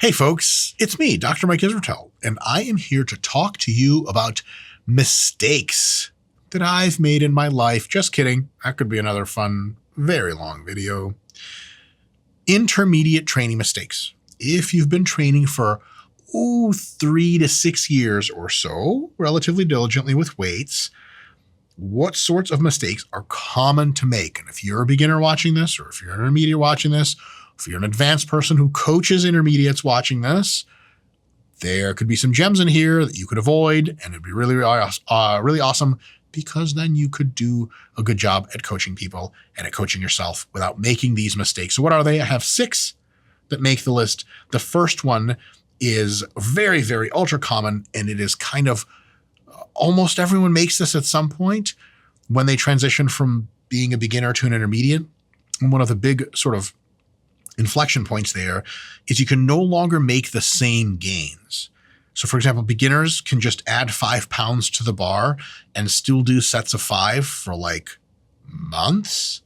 Hey folks, it's me, Dr. Mike Israetel, and I am here to talk to you about mistakes that I've made in my life. Just kidding. That could be another fun, very long video. Intermediate training mistakes. If you've been training for 3 to 6 years or so, relatively diligently with weights, what sorts of mistakes are common to make? And if you're a beginner watching this, or if you're an intermediate watching this, if you're an advanced person who coaches intermediates watching this, there could be some gems in here that you could avoid, and it'd be really awesome, because then you could do a good job at coaching people and at coaching yourself without making these mistakes. So what are they? I have 6 that make the list. The first one is very, very ultra common, and it is kind of almost everyone makes this at some point when they transition from being a beginner to an intermediate. And one of the big sort of inflection points there is you can no longer make the same gains. So for example, beginners can just add 5 pounds to the bar and still do sets of 5 for like months.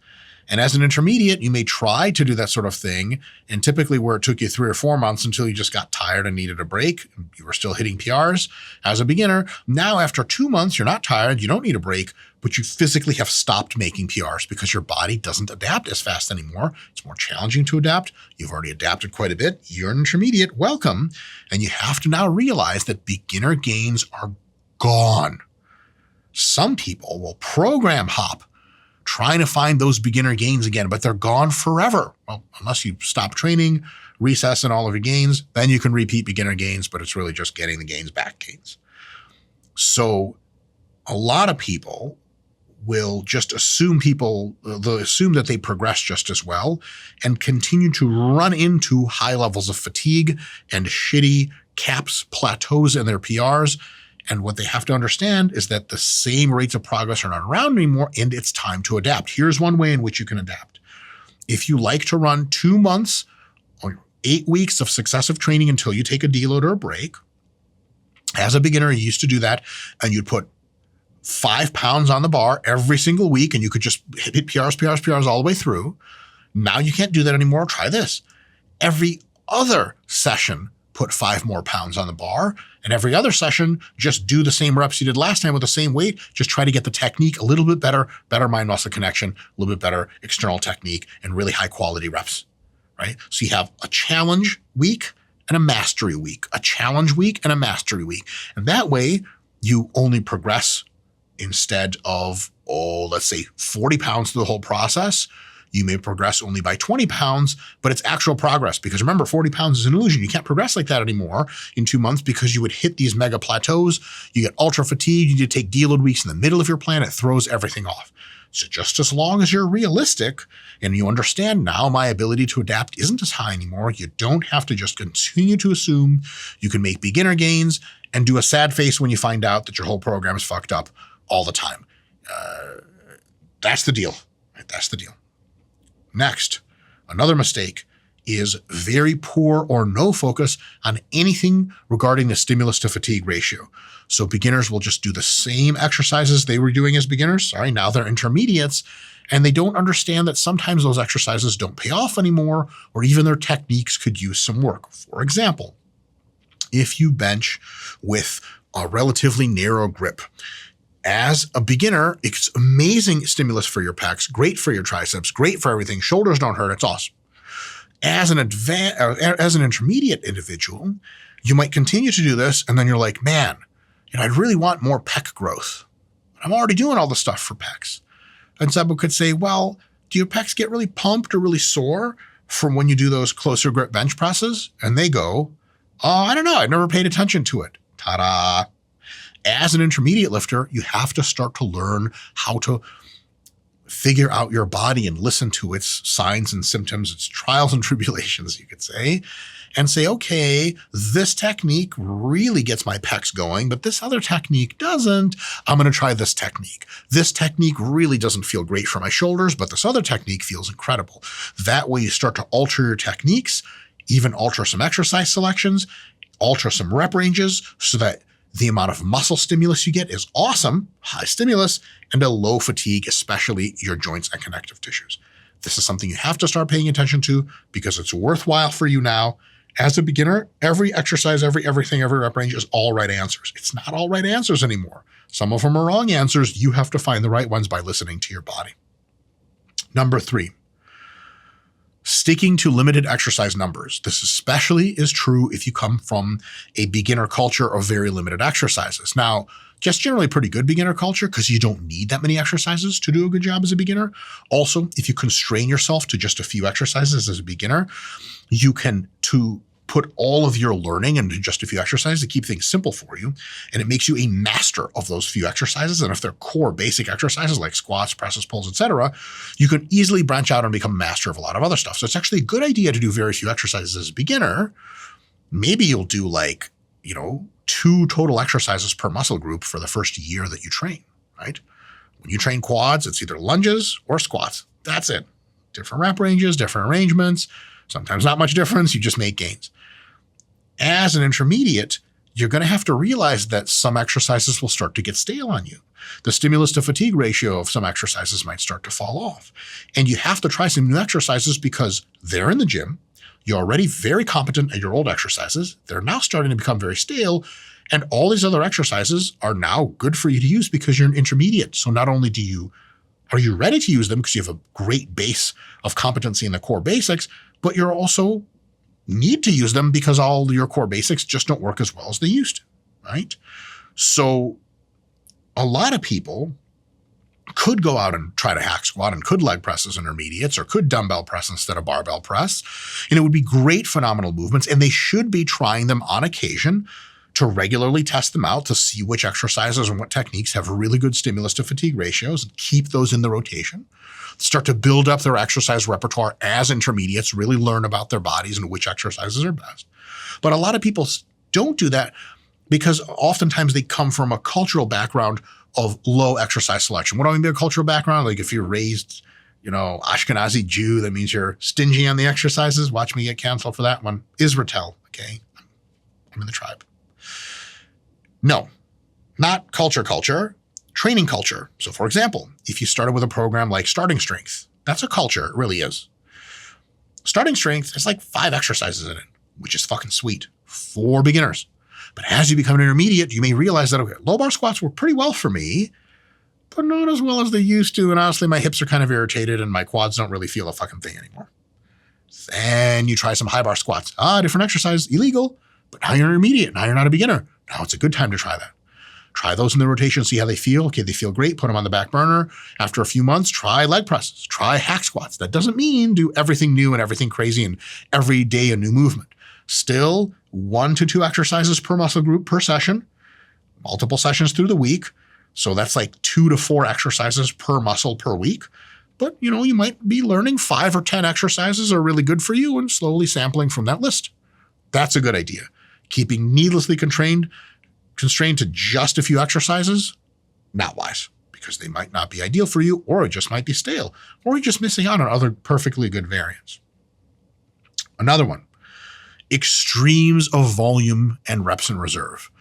And as an intermediate, you may try to do that sort of thing. And typically where it took you 3 or 4 months until you just got tired and needed a break, you were still hitting PRs. As a beginner, now after 2 months, you're not tired, you don't need a break, but you physically have stopped making PRs because your body doesn't adapt as fast anymore. It's more challenging to adapt. You've already adapted quite a bit. You're an intermediate, welcome. And you have to now realize that beginner gains are gone. Some people will program hop trying to find those beginner gains again, but they're gone forever. Well, unless you stop training, recess in all of your gains, then you can repeat beginner gains, but it's really just getting the gains back gains. So a lot of people will just assume they'll assume that they progress just as well and continue to run into high levels of fatigue and shitty caps, plateaus in their PRs. And what they have to understand is that the same rates of progress are not around anymore, and it's time to adapt. Here's one way in which you can adapt. If you like to run 2 months or 8 weeks of successive training until you take a deload or a break, as a beginner, you used to do that, and you'd put 5 pounds on the bar every single week, and you could just hit PRs all the way through. Now you can't do that anymore. Try this. Every other session, put 5 more pounds on the bar, and every other session, just do the same reps you did last time with the same weight. Just try to get the technique a little bit better mind-muscle connection, a little bit better external technique, and really high quality reps, right? So you have a challenge week and a mastery week, a challenge week and a mastery week. And that way you only progress instead of, let's say 40 pounds through the whole process. You may progress only by 20 pounds, but it's actual progress, because remember, 40 pounds is an illusion. You can't progress like that anymore in 2 months because you would hit these mega plateaus. You get ultra fatigued. You need to take deload weeks in the middle of your plan. It throws everything off. So just as long as you're realistic and you understand now my ability to adapt isn't as high anymore, you don't have to just continue to assume you can make beginner gains and do a sad face when you find out that your whole program is fucked up all the time. That's the deal. Right? That's the deal. Next, another mistake is very poor or no focus on anything regarding the stimulus to fatigue ratio. So beginners will just do the same exercises they were doing as beginners. Now they're intermediates, and they don't understand that sometimes those exercises don't pay off anymore, or even their techniques could use some work. For example, if you bench with a relatively narrow grip, as a beginner, it's amazing stimulus for your pecs, great for your triceps, great for everything. Shoulders don't hurt. It's awesome. As an intermediate individual, you might continue to do this, and then you're like, man, I really want more pec growth. I'm already doing all the stuff for pecs. And someone could say, well, do your pecs get really pumped or really sore from when you do those closer grip bench presses? And they go, I don't know. I've never paid attention to it. Ta-da. As an intermediate lifter, you have to start to learn how to figure out your body and listen to its signs and symptoms, its trials and tribulations, you could say, and say, okay, this technique really gets my pecs going, but this other technique doesn't. I'm going to try this technique. This technique really doesn't feel great for my shoulders, but this other technique feels incredible. That way you start to alter your techniques, even alter some exercise selections, alter some rep ranges, so that the amount of muscle stimulus you get is awesome, high stimulus, and a low fatigue, especially your joints and connective tissues. This is something you have to start paying attention to because it's worthwhile for you now, As a beginner, every exercise, everything, every rep range is all right answers. It's not all right answers anymore. Some of them are wrong answers. You have to find the right ones by listening to your body. Number 3, sticking to limited exercise numbers. This especially is true if you come from a beginner culture of very limited exercises. Now, just generally pretty good beginner culture because you don't need that many exercises to do a good job as a beginner. Also, if you constrain yourself to just a few exercises as a beginner, you can put all of your learning into just a few exercises to keep things simple for you. And it makes you a master of those few exercises. And if they're core basic exercises like squats, presses, pulls, etc., you can easily branch out and become a master of a lot of other stuff. So it's actually a good idea to do very few exercises as a beginner. Maybe you'll do 2 total exercises per muscle group for the first year that you train, right? When you train quads, it's either lunges or squats. That's it. Different rep ranges, different arrangements, sometimes not much difference. You just make gains. As an intermediate, you're going to have to realize that some exercises will start to get stale on you. The stimulus to fatigue ratio of some exercises might start to fall off. And you have to try some new exercises because they're in the gym. You're already very competent at your old exercises. They're now starting to become very stale. And all these other exercises are now good for you to use because you're an intermediate. So not only are you ready to use them because you have a great base of competency in the core basics, but you're also need to use them because all your core basics just don't work as well as they used to, right? So a lot of people could go out and try to hack squat and could leg press as intermediates or could dumbbell press instead of barbell press. And it would be great, phenomenal movements. And they should be trying them on occasion to regularly test them out to see which exercises and what techniques have really good stimulus to fatigue ratios and keep those in the rotation. Start to build up their exercise repertoire as intermediates, really learn about their bodies and which exercises are best. But a lot of people don't do that because oftentimes they come from a cultural background of low exercise selection. What do I mean by a cultural background? Like if you're raised, Ashkenazi Jew, that means you're stingy on the exercises. Watch me get canceled for that one. Israel, okay? I'm in the tribe. No, not culture. Training culture. So for example, if you started with a program like starting strength, that's a culture. It really is. Starting strength has like 5 exercises in it, which is fucking sweet for beginners. But as you become an intermediate, you may realize that, okay, low bar squats work pretty well for me, but not as well as they used to. And honestly, my hips are kind of irritated and my quads don't really feel a fucking thing anymore. Then you try some high bar squats. Different exercise, illegal, but now you're an intermediate. Now you're not a beginner. Now it's a good time to try that. Try those in the rotation, see how they feel. Okay, they feel great, put them on the back burner. After a few months, try leg presses, try hack squats. That doesn't mean do everything new and everything crazy and every day a new movement. Still 1 to 2 exercises per muscle group per session, multiple sessions through the week. So that's like 2 to 4 exercises per muscle per week. But you might be learning 5 or 10 exercises are really good for you and slowly sampling from that list. That's a good idea. Keeping needlessly constrained to just a few exercises, not wise, because they might not be ideal for you, or it just might be stale, or you're just missing out on other perfectly good variants. Another one, extremes of volume and reps in reserve.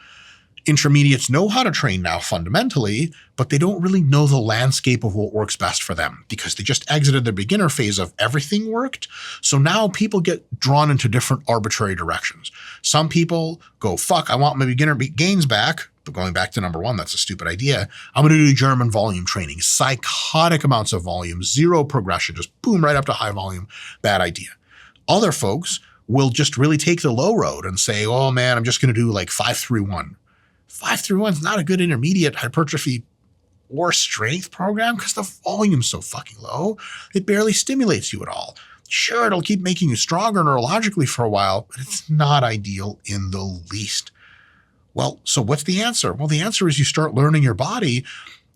Intermediates know how to train now fundamentally, but they don't really know the landscape of what works best for them because they just exited the beginner phase of everything worked. So now people get drawn into different arbitrary directions. Some people go, fuck, I want my beginner gains back. But going back to number 1, that's a stupid idea. I'm going to do German volume training, psychotic amounts of volume, 0 progression, just boom, right up to high volume. Bad idea. Other folks will just really take the low road and say, oh man, I'm just going to do like 5-3-1. 5-3-1 is not a good intermediate hypertrophy or strength program because the volume's so fucking low. It barely stimulates you at all. Sure, it'll keep making you stronger neurologically for a while, but it's not ideal in the least. Well, so what's the answer? Well, the answer is you start learning your body.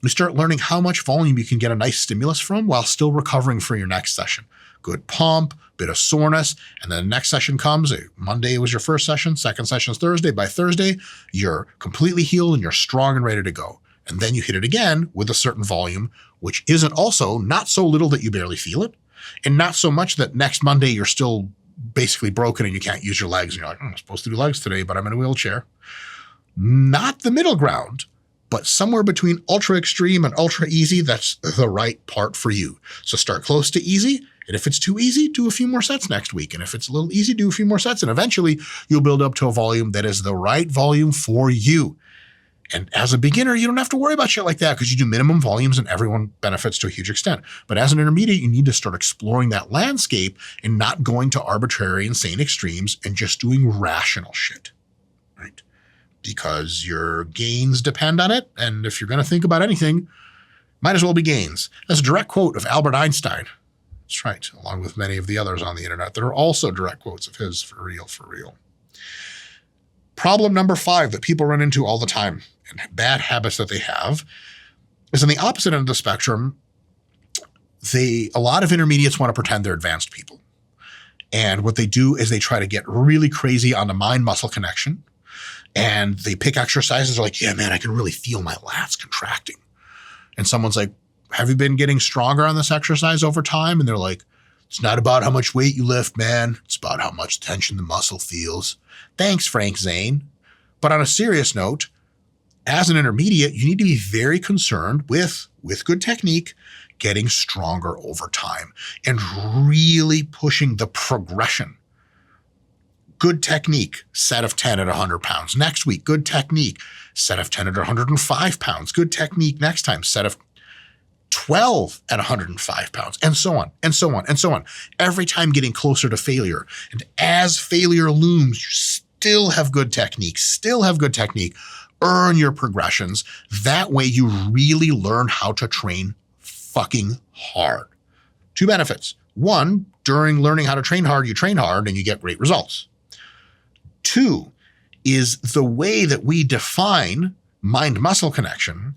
You start learning how much volume you can get a nice stimulus from while still recovering for your next session. Good pump, bit of soreness, and then the next session comes. Monday was your first session, second session is Thursday. By Thursday, you're completely healed and you're strong and ready to go. And then you hit it again with a certain volume, which isn't also not so little that you barely feel it, and not so much that next Monday you're still basically broken and you can't use your legs. And you're like, I'm supposed to do legs today, but I'm in a wheelchair. Not the middle ground, but somewhere between ultra extreme and ultra easy, that's the right part for you. So start close to easy And if it's too easy, do a few more sets next week. And if it's a little easy, do a few more sets. And eventually you'll build up to a volume that is the right volume for you. And as a beginner, you don't have to worry about shit like that because you do minimum volumes and everyone benefits to a huge extent. But as an intermediate, you need to start exploring that landscape and not going to arbitrary, insane extremes and just doing rational shit, right? Because your gains depend on it. And if you're going to think about anything, might as well be gains. That's a direct quote of Albert Einstein. That's right, along with many of the others on the internet that are also direct quotes of his, for real, for real. Problem number 5 that people run into all the time and bad habits that they have is on the opposite end of the spectrum. A lot of intermediates want to pretend they're advanced people. And what they do is they try to get really crazy on the mind-muscle connection. And they pick exercises like, yeah, man, I can really feel my lats contracting. And someone's like, have you been getting stronger on this exercise over time? And they're like, it's not about how much weight you lift, man. It's about how much tension the muscle feels. Thanks, Frank Zane. But on a serious note, as an intermediate, you need to be very concerned with good technique, getting stronger over time and really pushing the progression. Good technique, set of 10 at 100 pounds. Next week, good technique, set of 10 at 105 pounds. Good technique next time, set of 12 at 105 pounds, and so on, and so on, and so on. Every time getting closer to failure. And as failure looms, you still have good technique, earn your progressions. That way you really learn how to train fucking hard. 2 benefits. 1, during learning how to train hard, you train hard and you get great results. 2 is the way that we define mind-muscle connection,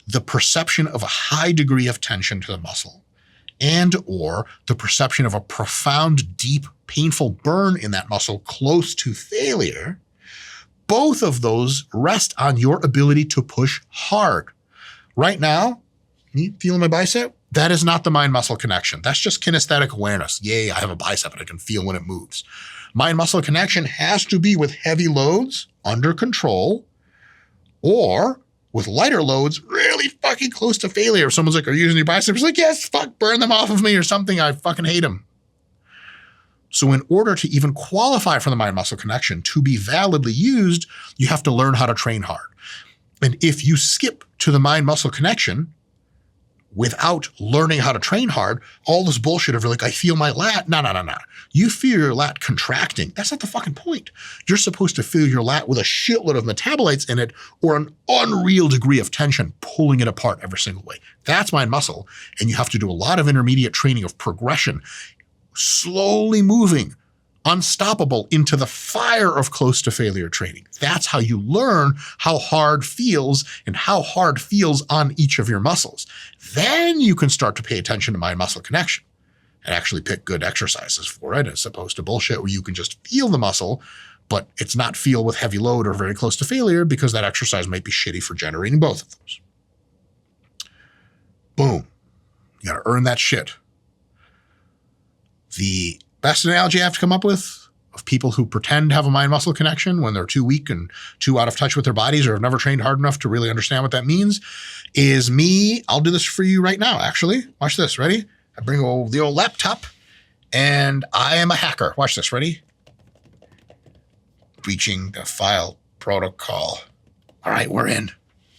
the perception of a high degree of tension to the muscle and or the perception of a profound, deep, painful burn in that muscle close to failure. Both of those rest on your ability to push hard. Right now, me feeling my bicep? That is not the mind-muscle connection. That's just kinesthetic awareness. Yay, I have a bicep and I can feel when it moves. Mind-muscle connection has to be with heavy loads under control or with lighter loads really fucking close to failure. If someone's like, are you using your biceps? Like, yes, fuck, burn them off of me or something. I fucking hate them. So in order to even qualify for the mind-muscle connection to be validly used, you have to learn how to train hard. And if you skip to the mind-muscle connection without learning how to train hard, all this bullshit of like, I feel my lat. No. You feel your lat contracting. That's not the fucking point. You're supposed to feel your lat with a shitload of metabolites in it or an unreal degree of tension pulling it apart every single way. That's mind muscle. And you have to do a lot of intermediate training of progression, slowly moving, unstoppable into the fire of close to failure training. That's how you learn how hard feels and how hard feels on each of your muscles. Then you can start to pay attention to mind-muscle connection and actually pick good exercises for it as opposed to bullshit where you can just feel the muscle, but it's not feel with heavy load or very close to failure because that exercise might be shitty for generating both of those. Boom. You got to earn that shit. The best analogy I have to come up with of people who pretend to have a mind-muscle connection when they're too weak and too out of touch with their bodies or have never trained hard enough to really understand what that means is me. I'll do this for you right now, actually. Watch this. Ready? I bring the old laptop and I am a hacker. Watch this. Ready? Breaching the file protocol. All right, we're in.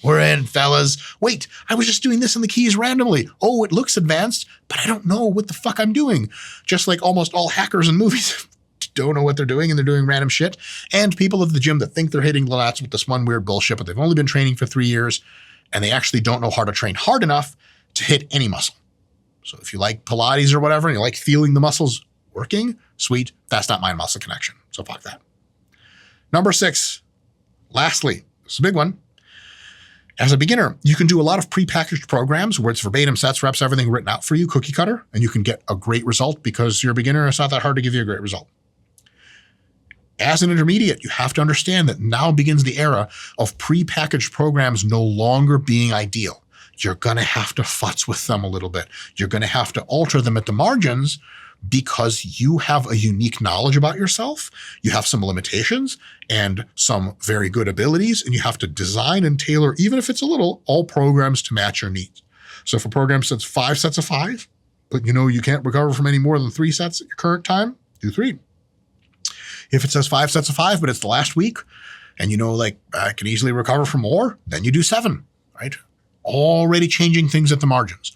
We're in, fellas. Wait, I was just doing this in the keys randomly. Oh, it looks advanced, but I don't know what the fuck I'm doing. Just like almost all hackers in movies don't know what they're doing and they're doing random shit. And people at the gym that think they're hitting the lats with this one weird bullshit, but they've only been training for 3 years and they actually don't know how to train hard enough to hit any muscle. So if you like Pilates or whatever and you like feeling the muscles working, sweet, that's not mind-muscle connection. So fuck that. Number 6, lastly, this is a big one. As a beginner, you can do a lot of prepackaged programs where it's verbatim sets, reps, everything written out for you, cookie cutter, and you can get a great result because you're a beginner. It's not that hard to give you a great result. As an intermediate, you have to understand that now begins the era of prepackaged programs no longer being ideal. You're going to have to futz with them a little bit. You're going to have to alter them at the margins because you have a unique knowledge about yourself. You have some limitations and some very good abilities, and you have to design and tailor, even if it's a little, all programs to match your needs. So if a program says 5 sets of 5, but you know you can't recover from any more than 3 sets at your current time, do 3. If it says 5 sets of 5, but it's the last week, and you know, like, I can easily recover from more, then you do 7, right? Already changing things at the margins.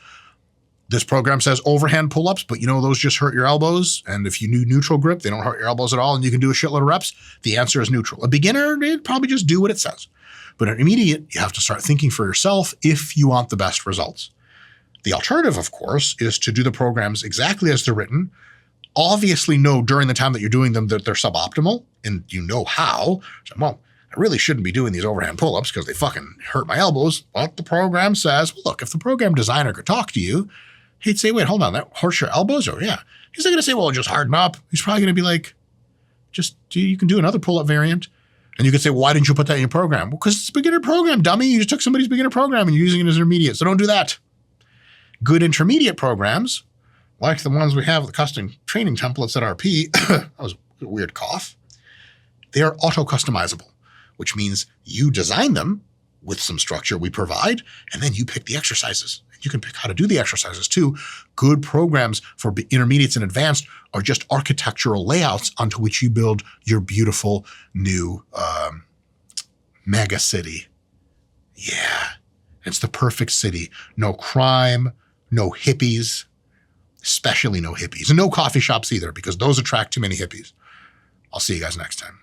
This program says overhand pull-ups, but you know those just hurt your elbows. And if you do neutral grip, they don't hurt your elbows at all, and you can do a shitload of reps. The answer is neutral. A beginner, they'd probably just do what it says. But an intermediate, you have to start thinking for yourself if you want the best results. The alternative, of course, is to do the programs exactly as they're written. Obviously know during the time that you're doing them that they're suboptimal, and you know how. So, well, I really shouldn't be doing these overhand pull-ups because they fucking hurt my elbows. But the program says, well, look, if the program designer could talk to you, he'd say, wait, hold on, that hurts your elbows? Oh, yeah. He's not going to say, well, just harden up. He's probably going to be like, you can do another pull-up variant. And you could say, well, why didn't you put that in your program? Well, because it's a beginner program, dummy. You just took somebody's beginner program and you're using it as intermediate. So don't do that. Good intermediate programs, like the ones we have, the custom training templates at RP, that was a weird cough. They are auto-customizable, which means you design them with some structure we provide, and then you pick the exercises. You can pick how to do the exercises too. Good programs for intermediates and advanced are just architectural layouts onto which you build your beautiful new mega city. Yeah, it's the perfect city. No crime, no hippies, especially no hippies, and no coffee shops either, because those attract too many hippies. I'll see you guys next time.